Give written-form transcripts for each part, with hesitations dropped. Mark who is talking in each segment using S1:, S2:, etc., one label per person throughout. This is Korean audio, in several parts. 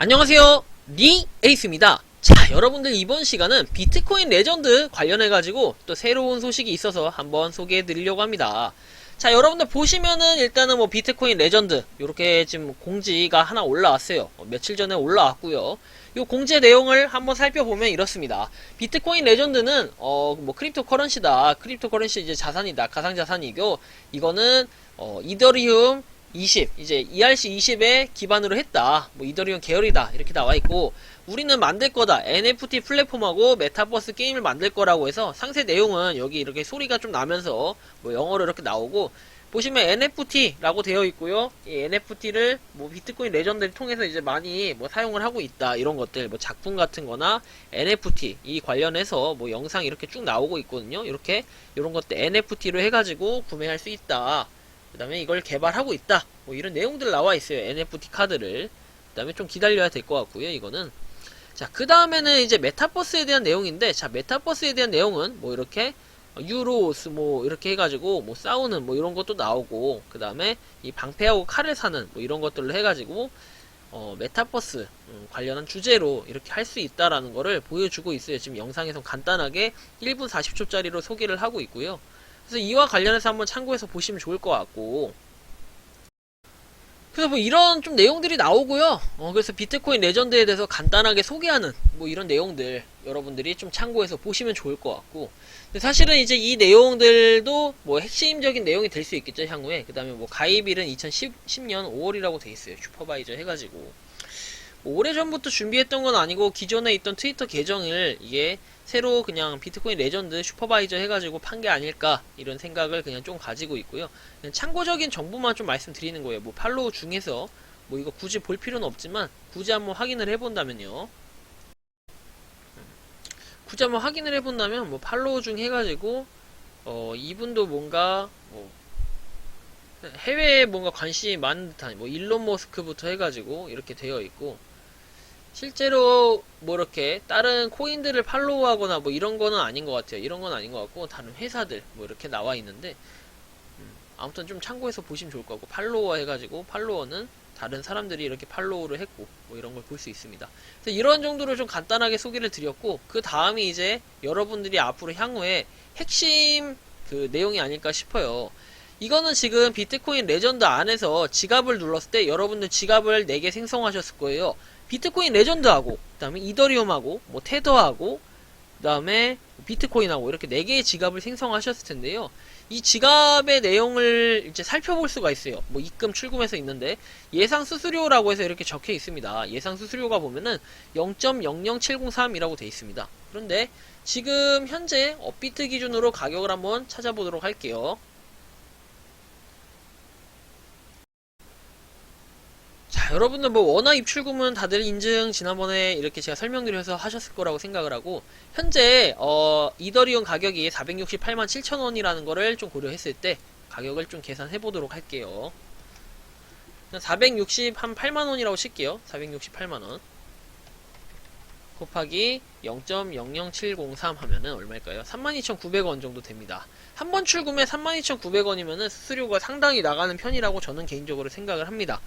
S1: 안녕하세요, 니 에이스입니다. 자, 여러분들 이번 시간은 비트코인 레전드 관련해가지고 또 새로운 소식이 있어서 한번 소개해드리려고 합니다. 자, 여러분들 보시면은 일단은 뭐 비트코인 레전드 요렇게 지금 공지가 하나 올라왔어요. 며칠 전에 올라왔고요. 요 공지 내용을 한번 살펴보면 이렇습니다. 비트코인 레전드는 뭐 크립토 커런시다. 크립토 커런시 이제 자산이다. 가상 자산이고 이거는 이더리움 20 이제 ERC20에 기반으로 했다. 뭐 이더리움 계열이다. 이렇게 나와 있고 우리는 만들 거다. NFT 플랫폼하고 메타버스 게임을 만들 거라고 해서 상세 내용은 여기 이렇게 소리가 좀 나면서 뭐 영어로 이렇게 나오고 보시면 NFT라고 되어 있고요. 이 NFT를 뭐 비트코인 레전드를 통해서 이제 많이 뭐 사용을 하고 있다. 이런 것들 뭐 작품 같은 거나 NFT 이 관련해서 뭐 영상 이렇게 쭉 나오고 있거든요. 이렇게 이런 것들 NFT로 해가지고 구매할 수 있다. 그 다음에 이걸 개발하고 있다. 뭐 이런 내용들 나와 있어요. NFT 카드를. 그 다음에 좀 기다려야 될 것 같고요. 이거는. 자, 그 다음에는 이제 메타버스에 대한 내용인데, 자, 메타버스에 대한 내용은 뭐 이렇게 유로스 뭐 이렇게 해가지고 뭐 싸우는 뭐 이런 것도 나오고, 그 다음에 이 방패하고 칼을 사는 뭐 이런 것들로 해가지고 메타버스 관련한 주제로 이렇게 할 수 있다라는 거를 보여주고 있어요. 지금 영상에서 간단하게 1분 40초짜리로 소개를 하고 있고요. 그래서 이와 관련해서 한번 참고해서 보시면 좋을 것 같고, 그래서 뭐 이런 좀 내용들이 나오고요. 그래서 비트코인 레전드에 대해서 간단하게 소개하는 뭐 이런 내용들 여러분들이 좀 참고해서 보시면 좋을 것 같고, 근데 사실은 이제 이 내용들도 뭐 핵심적인 내용이 될 수 있겠죠, 향후에. 그 다음에 뭐 가입일은 2010년 5월이라고 돼 있어요. 슈퍼바이저 해가지고. 뭐 오래전부터 준비했던 건 아니고 기존에 있던 트위터 계정을 이게 새로 그냥 비트코인 레전드 슈퍼바이저 해가지고 판 게 아닐까 이런 생각을 그냥 좀 가지고 있고요. 그냥 참고적인 정보만 좀 말씀드리는 거예요. 뭐 팔로우 중에서 뭐 이거 굳이 볼 필요는 없지만 굳이 한번 확인을 해본다면요. 굳이 한번 확인을 해본다면 뭐 팔로우 중 해가지고 이분도 뭔가 뭐 해외에 뭔가 관심이 많은 듯한 뭐 일론 머스크부터 해가지고 이렇게 되어 있고, 실제로 뭐 이렇게 다른 코인들을 팔로우하거나 뭐 이런 거는 아닌 것 같아요. 이런 건 아닌 것 같고 다른 회사들 뭐 이렇게 나와 있는데 아무튼 좀 참고해서 보시면 좋을 것 같고, 팔로워 해가지고 팔로워는 다른 사람들이 이렇게 팔로우를 했고 뭐 이런 걸 볼 수 있습니다. 그래서 이런 정도로 좀 간단하게 소개를 드렸고, 그 다음이 이제 여러분들이 앞으로 향후에 핵심 그 내용이 아닐까 싶어요. 이거는 지금 비트코인 레전드 안에서 지갑을 눌렀을 때 여러분들 지갑을 4개 생성하셨을 거예요. 비트코인 레전드하고, 그 다음에 이더리움하고, 뭐 테더하고, 그 다음에 비트코인하고 이렇게 4개의 지갑을 생성하셨을 텐데요. 이 지갑의 내용을 이제 살펴볼 수가 있어요. 뭐 입금 출금해서 있는데 예상 수수료라고 해서 이렇게 적혀 있습니다. 예상 수수료가 보면은 0.00703이라고 되어 있습니다. 그런데 지금 현재 업비트 기준으로 가격을 한번 찾아보도록 할게요. 자, 여러분들 뭐 원화 입출금은 다들 인증 지난번에 이렇게 제가 설명드려서 하셨을 거라고 생각을 하고, 현재 이더리움 가격이 468만 7천원이라는 거를 좀 고려했을 때 가격을 좀 계산해 보도록 할게요. 468만원이라고 칠게요. 468만원 곱하기 0.00703 하면은 얼마일까요? 32,900원 정도 됩니다. 한 번 출금에 32,900원이면은 수수료가 상당히 나가는 편이라고 저는 개인적으로 생각을 합니다.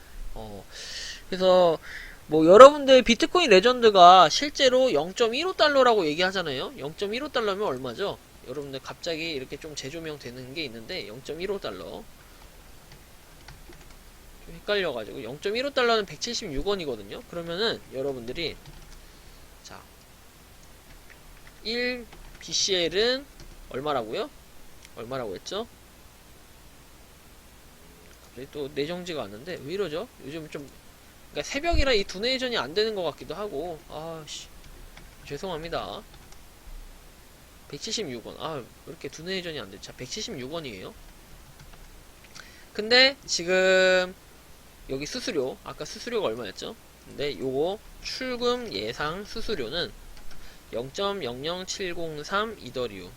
S1: 그래서 뭐 여러분들 비트코인 레전드가 실제로 0.15달러라고 얘기하잖아요. 0.15달러면 얼마죠? 여러분들 갑자기 이렇게 좀 재조명 되는 게 있는데 0.15달러 좀 헷갈려가지고 0.15달러는 176원이거든요. 그러면은 여러분들이 자 1 BCL은 얼마라고요? 얼마라고 했죠? 또 내정지가 왔는데 왜 이러죠? 요즘 좀 그러니까 새벽이라 이 두뇌 회전이 안 되는 것 같기도 하고, 아씨 죄송합니다. 176원. 왜 이렇게 두뇌 회전이 안 되지? 자, 176원이에요. 근데 지금 여기 수수료, 아까 수수료가 얼마였죠? 근데 요거 출금 예상 수수료는 0.00703 이더리움.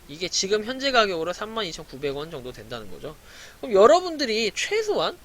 S1: 이게 지금 현재 가격으로 32,900원 정도 된다는 거죠. 그럼 여러분들이 최소한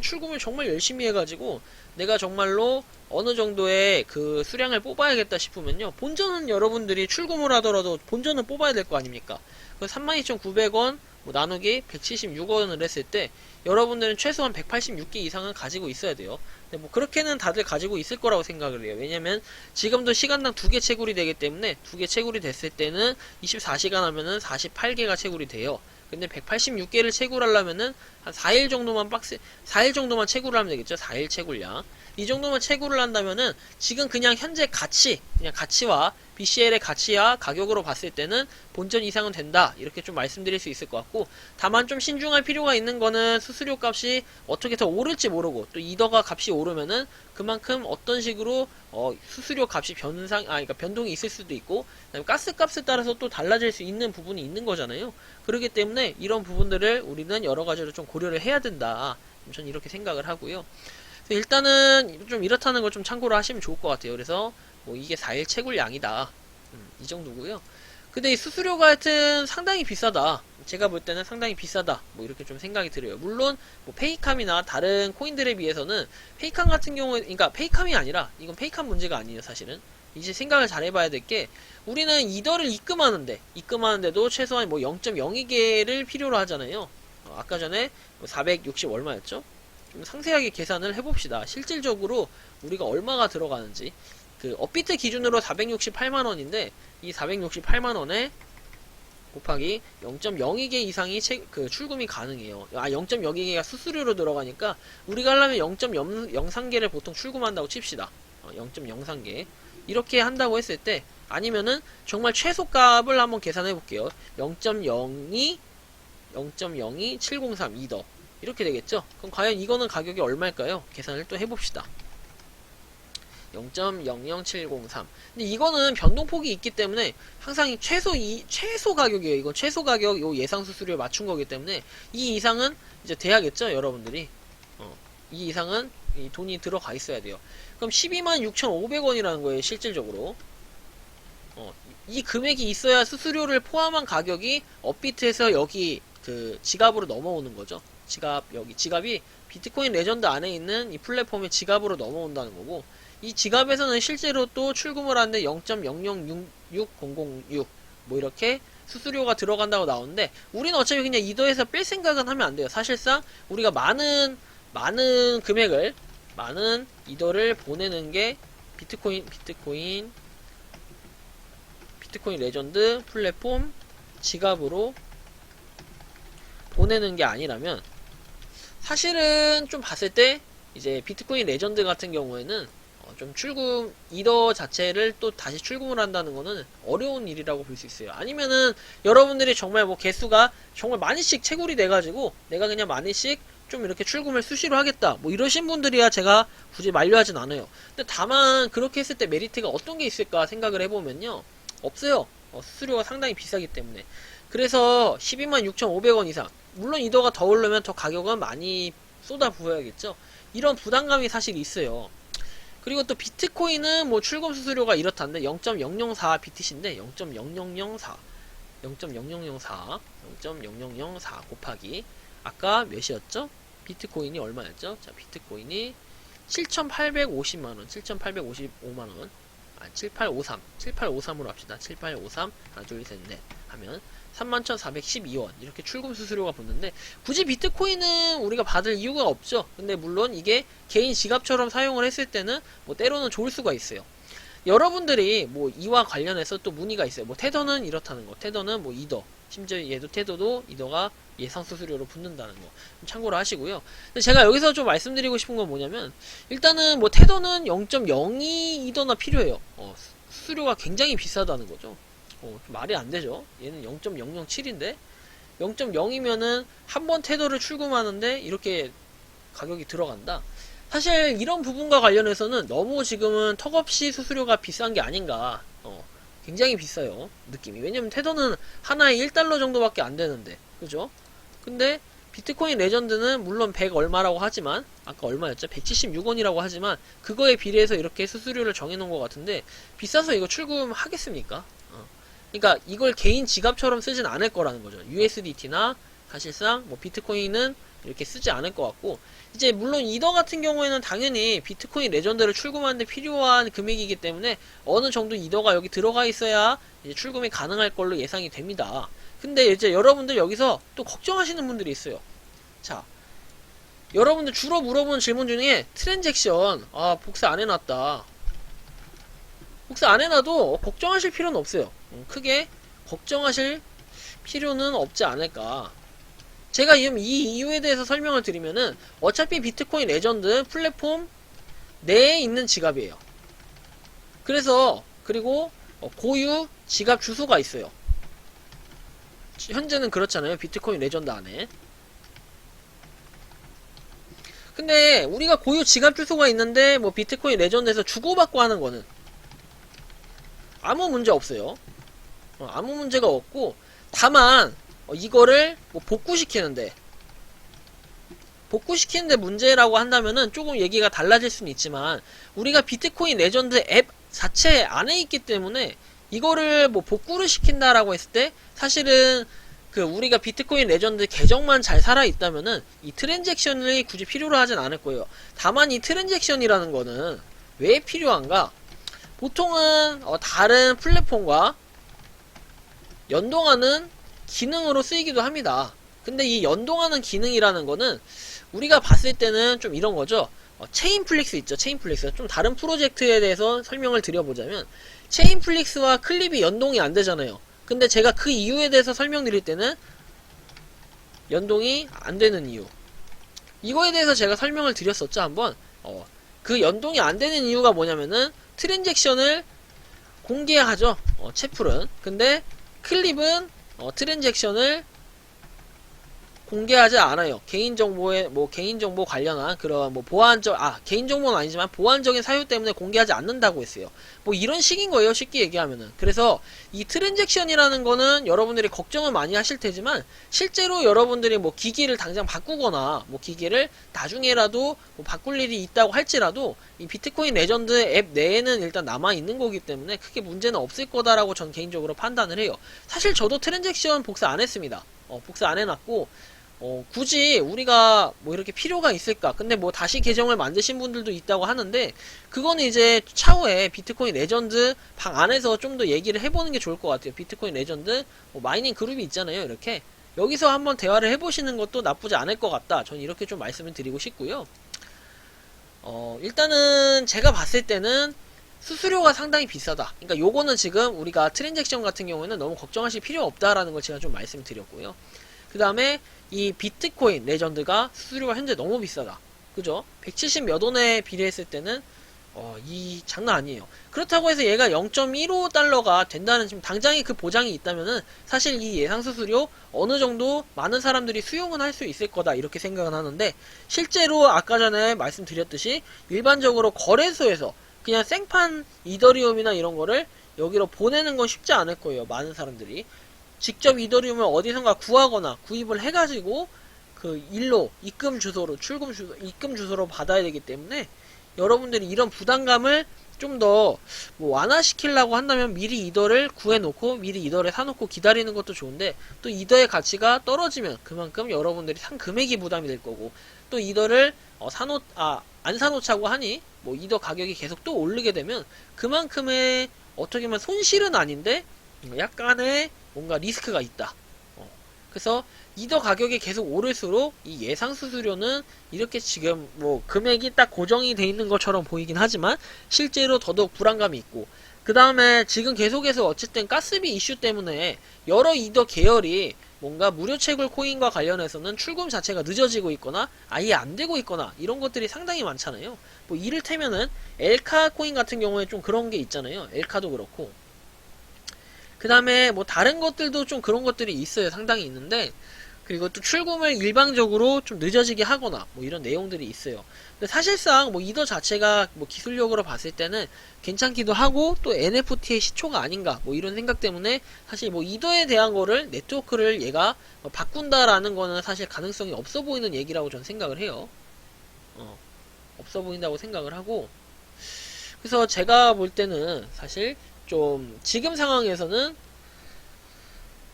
S1: 출금을 정말 열심히 해가지고 내가 정말로 어느 정도의 그 수량을 뽑아야겠다 싶으면요, 본전은 여러분들이 출금을 하더라도 본전은 뽑아야 될 거 아닙니까? 그 32,900원 뭐 나누기 176원을 했을 때 여러분들은 최소한 186개 이상은 가지고 있어야 돼요. 근데 뭐 그렇게는 다들 가지고 있을 거라고 생각을 해요. 왜냐면 지금도 시간당 2개 채굴이 되기 때문에 2개 채굴이 됐을 때는 24시간 하면은 48개가 채굴이 돼요. 근데 186개를 채굴하려면은 한 4일 정도만 4일 정도만 채굴을 하면 되겠죠. 4일 채굴량. 이 정도만 채굴을 한다면은 지금 그냥 현재 그냥 가치와 BCL의 가치와 가격으로 봤을 때는 본전 이상은 된다. 이렇게 좀 말씀드릴 수 있을 것 같고, 다만 좀 신중할 필요가 있는 거는 수수료 값이 어떻게 더 오를지 모르고, 또 이더가 값이 오르면은 그만큼 어떤 식으로 수수료 값이 그러니까 변동이 있을 수도 있고, 그다음에 가스 값에 따라서 또 달라질 수 있는 부분이 있는 거잖아요. 그렇기 때문에 이런 부분들을 우리는 여러 가지로 좀 고려를 해야 된다. 저는 이렇게 생각을 하고요. 일단은 좀 이렇다는 걸 좀 참고로 하시면 좋을 것 같아요. 그래서 뭐 이게 4일 채굴량이다. 이 정도고요. 근데 이 수수료가 하여튼 상당히 비싸다. 제가 볼 때는 상당히 비싸다. 뭐 이렇게 좀 생각이 들어요. 물론 뭐 페이캄이나 다른 코인들에 비해서는 페이캄 같은 경우에, 그러니까 페이캄이 아니라 이건 페이캄 문제가 아니에요, 사실은. 이제 생각을 잘 해봐야 될 게, 우리는 이더를 입금하는데도 최소한 뭐 0.02개를 필요로 하잖아요. 아까 전에 뭐 460 얼마였죠? 좀 상세하게 계산을 해봅시다. 실질적으로 우리가 얼마가 들어가는지. 그 업비트 기준으로 468만원인데 이 468만원에 곱하기 0.02개 이상이 출금이 가능해요. 0.02개가 수수료로 들어가니까 우리가 하려면 0.03개를 보통 출금한다고 칩시다. 0.03개 이렇게 한다고 했을 때, 아니면은 정말 최소값을 한번 계산해 볼게요. 0.02703 이더 이렇게 되겠죠? 그럼 과연 이거는 가격이 얼마일까요? 계산을 또 해봅시다. 0.00703. 근데 이거는 변동폭이 있기 때문에 항상 최소 가격이에요. 이건 최소 가격 요 예상 수수료에 맞춘 거기 때문에 이 이상은 이제 돼야겠죠, 여러분들이. 이 이상은 이 돈이 들어가 있어야 돼요. 그럼 126,500원이라는 거예요, 실질적으로. 이 금액이 있어야 수수료를 포함한 가격이 업비트에서 여기 그 지갑으로 넘어오는 거죠. 지갑이 비트코인 레전드 안에 있는 이 플랫폼의 지갑으로 넘어온다는 거고, 이 지갑에서는 실제로 또 출금을 하는데 0.0066006 뭐 이렇게 수수료가 들어간다고 나오는데, 우리는 어차피 그냥 이더에서 뺄 생각은 하면 안 돼요. 사실상 우리가 많은 금액을, 많은 이더를 보내는 게 비트코인 레전드 플랫폼 지갑으로 보내는 게 아니라면, 사실은 좀 봤을 때 이제 비트코인 레전드 같은 경우에는 좀 이더 자체를 또 다시 출금을 한다는 거는 어려운 일이라고 볼 수 있어요. 아니면은 여러분들이 정말 뭐 개수가 정말 많이씩 채굴이 돼가지고 내가 그냥 많이씩 좀 이렇게 출금을 수시로 하겠다, 뭐 이러신 분들이야 제가 굳이 만류하진 않아요. 근데 다만 그렇게 했을 때 메리트가 어떤 게 있을까 생각을 해보면요, 없어요. 수수료가 상당히 비싸기 때문에. 그래서 126,500원 이상, 물론 이더가 더 오르면 더 가격은 많이 쏟아 부어야겠죠. 이런 부담감이 사실 있어요. 그리고 또 비트코인은 뭐 출금 수수료가 이렇다는데 0.004 BTC인데 0.0004 곱하기 아까 몇이었죠? 비트코인이 얼마였죠? 자, 비트코인이 7,850만원, 7,855만원, 7853으로 합시다. 7853, 하나, 둘, 셋, 넷 하면 31,412원 이렇게 출금 수수료가 붙는데, 굳이 비트코인은 우리가 받을 이유가 없죠. 근데 물론 이게 개인 지갑처럼 사용을 했을 때는 뭐 때로는 좋을 수가 있어요. 여러분들이 뭐 이와 관련해서 또 문의가 있어요. 뭐 테더는 이렇다는 거, 테더는 뭐 이더, 심지어 얘도 테더도 이더가 예상 수수료로 붙는다는 거 참고로 하시고요. 근데 제가 여기서 좀 말씀드리고 싶은 건 뭐냐면, 일단은 뭐 테더는 0.02 이더나 필요해요. 수수료가 굉장히 비싸다는 거죠. 말이 안 되죠. 얘는 0.007인데 0.0이면은 한 번 테더를 출금하는데 이렇게 가격이 들어간다. 사실 이런 부분과 관련해서는 너무 지금은 턱없이 수수료가 비싼 게 아닌가. 굉장히 비싸요, 느낌이. 왜냐면 테더는 하나에 1달러 정도밖에 안 되는데, 그죠? 근데 비트코인 레전드는 물론 100 얼마라고 하지만, 아까 얼마였죠? 176원이라고 하지만 그거에 비례해서 이렇게 수수료를 정해놓은 것 같은데, 비싸서 이거 출금하겠습니까? 그러니까 이걸 개인 지갑처럼 쓰진 않을 거라는 거죠. USDT나 사실상 뭐 비트코인은 이렇게 쓰지 않을 것 같고, 이제 물론 이더 같은 경우에는 당연히 비트코인 레전드를 출금하는데 필요한 금액이기 때문에 어느 정도 이더가 여기 들어가 있어야 이제 출금이 가능할 걸로 예상이 됩니다. 근데 이제 여러분들 여기서 또 걱정하시는 분들이 있어요. 자, 여러분들 주로 물어보는 질문 중에 트랜잭션 복사 안 해놨다. 복사 안 해놔도 걱정하실 필요는 없어요. 크게 걱정하실 필요는 없지 않을까. 제가 이 이유에 대해서 설명을 드리면은 어차피 비트코인 레전드 플랫폼 내에 있는 지갑이에요. 그래서 그리고 고유 지갑 주소가 있어요. 현재는 그렇잖아요. 비트코인 레전드 안에. 근데 우리가 고유 지갑 주소가 있는데 뭐 비트코인 레전드에서 주고받고 하는 거는 아무 문제 없어요. 아무 문제가 없고, 다만 이거를 뭐 복구시키는데 문제라고 한다면은 조금 얘기가 달라질 수는 있지만, 우리가 비트코인 레전드 앱 자체 안에 있기 때문에 이거를 뭐 복구를 시킨다라고 했을 때 사실은 그 우리가 비트코인 레전드 계정만 잘 살아있다면은 이 트랜잭션을 굳이 필요로 하진 않을 거예요. 다만 이 트랜잭션이라는 거는 왜 필요한가? 보통은 다른 플랫폼과 연동하는 기능으로 쓰이기도 합니다. 근데 이 연동하는 기능이라는 거는 우리가 봤을 때는 좀 이런 거죠. 체인플릭스 있죠. 체인플릭스. 좀 다른 프로젝트에 대해서 설명을 드려보자면, 체인플릭스와 클립이 연동이 안 되잖아요. 근데 제가 그 이유에 대해서 설명드릴 때는 연동이 안 되는 이유, 이거에 대해서 제가 설명을 드렸었죠. 한번. 그 연동이 안 되는 이유가 뭐냐면은 트랜잭션을 공개하죠. 채플은. 근데 클립은 트랜잭션을 공개하지 않아요. 개인정보에 개인정보 관련한 그런 개인정보는 아니지만 보안적인 사유 때문에 공개하지 않는다고 했어요. 이런 식인 거예요. 쉽게 얘기하면은. 그래서 이 트랜잭션이라는 거는 여러분들이 걱정을 많이 하실 테지만, 실제로 여러분들이 기기를 당장 바꾸거나 기기를 나중에라도 바꿀 일이 있다고 할지라도 이 비트코인 레전드 앱 내에는 일단 남아 있는 거기 때문에 크게 문제는 없을 거다라고 전 개인적으로 판단을 해요. 사실 저도 트랜잭션 복사 안 했습니다. 복사 안 해놨고, 굳이 우리가 이렇게 필요가 있을까? 근데 다시 계정을 만드신 분들도 있다고 하는데, 그거는 이제 차후에 비트코인 레전드 방 안에서 좀 더 얘기를 해보는 게 좋을 것 같아요. 비트코인 레전드 마이닝 그룹이 있잖아요. 이렇게 여기서 한번 대화를 해보시는 것도 나쁘지 않을 것 같다. 전 이렇게 좀 말씀을 드리고 싶고요. 일단은 제가 봤을 때는 수수료가 상당히 비싸다. 그러니까 요거는 지금 우리가 트랜잭션 같은 경우에는 너무 걱정하실 필요 없다라는 걸 제가 좀 말씀드렸고요. 그 다음에 이 비트코인 레전드가 수수료가 현재 너무 비싸다. 그죠? 170 몇 원에 비례했을 때는 이 장난 아니에요. 그렇다고 해서 얘가 0.15달러가 된다는, 지금 당장에 그 보장이 있다면은 사실 이 예상 수수료 어느 정도 많은 사람들이 수용은 할 수 있을 거다 이렇게 생각은 하는데, 실제로 아까 전에 말씀드렸듯이 일반적으로 거래소에서 그냥 생판 이더리움이나 이런 거를 여기로 보내는 건 쉽지 않을 거예요. 많은 사람들이 직접 이더리움을 어디선가 구하거나 구입을 해가지고 그 일로 입금 주소로 입금 주소로 받아야 되기 때문에, 여러분들이 이런 부담감을 좀 더 완화시키려고 한다면 미리 이더를 구해놓고 미리 이더를 사놓고 기다리는 것도 좋은데, 또 이더의 가치가 떨어지면 그만큼 여러분들이 산 금액이 부담이 될 거고, 또 이더를 안 사놓자고 하니 이더 가격이 계속 또 오르게 되면 그만큼의 어떻게 보면 손실은 아닌데 약간의 뭔가 리스크가 있다. 그래서 이더 가격이 계속 오를수록 이 예상 수수료는 이렇게 지금 금액이 딱 고정이 돼 있는 것처럼 보이긴 하지만 실제로 더더욱 불안감이 있고, 그 다음에 지금 계속해서 어쨌든 가스비 이슈 때문에 여러 이더 계열이 뭔가 무료 채굴 코인과 관련해서는 출금 자체가 늦어지고 있거나 아예 안 되고 있거나 이런 것들이 상당히 많잖아요. 이를테면은 엘카 코인 같은 경우에 좀 그런 게 있잖아요. 엘카도 그렇고. 그 다음에 다른 것들도 좀 그런 것들이 있어요. 상당히 있는데, 그리고 또 출금을 일방적으로 좀 늦어지게 하거나 이런 내용들이 있어요. 근데 사실상 이더 자체가 기술력으로 봤을 때는 괜찮기도 하고, 또 NFT의 시초가 아닌가 이런 생각 때문에 사실 이더에 대한 거를 네트워크를 얘가 바꾼다라는 거는 사실 가능성이 없어 보이는 얘기라고 저는 생각을 해요. 없어 보인다고 생각을 하고, 그래서 제가 볼 때는 사실 좀 지금 상황에서는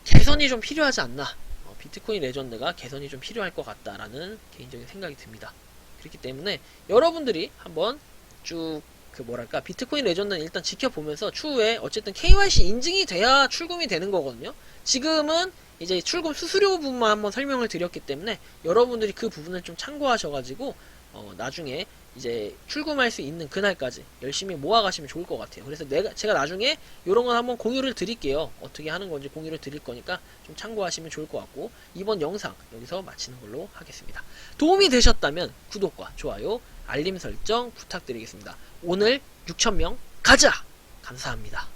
S1: 개선이 좀 필요하지 않나, 비트코인 레전드가 개선이 좀 필요할 것 같다라는 개인적인 생각이 듭니다. 그렇기 때문에 여러분들이 한번 쭉 비트코인 레전드는 일단 지켜보면서 추후에 어쨌든 KYC 인증이 돼야 출금이 되는 거거든요. 지금은 이제 출금 수수료 부분만 한번 설명을 드렸기 때문에 여러분들이 그 부분을 좀 참고하셔가지고 나중에 이제 출금할 수 있는 그날까지 열심히 모아가시면 좋을 것 같아요. 그래서 제가 나중에 이런 건 한번 공유를 드릴게요. 어떻게 하는 건지 공유를 드릴 거니까 좀 참고하시면 좋을 것 같고, 이번 영상 여기서 마치는 걸로 하겠습니다. 도움이 되셨다면 구독과 좋아요, 알림 설정 부탁드리겠습니다. 오늘 6,000명 가자! 감사합니다.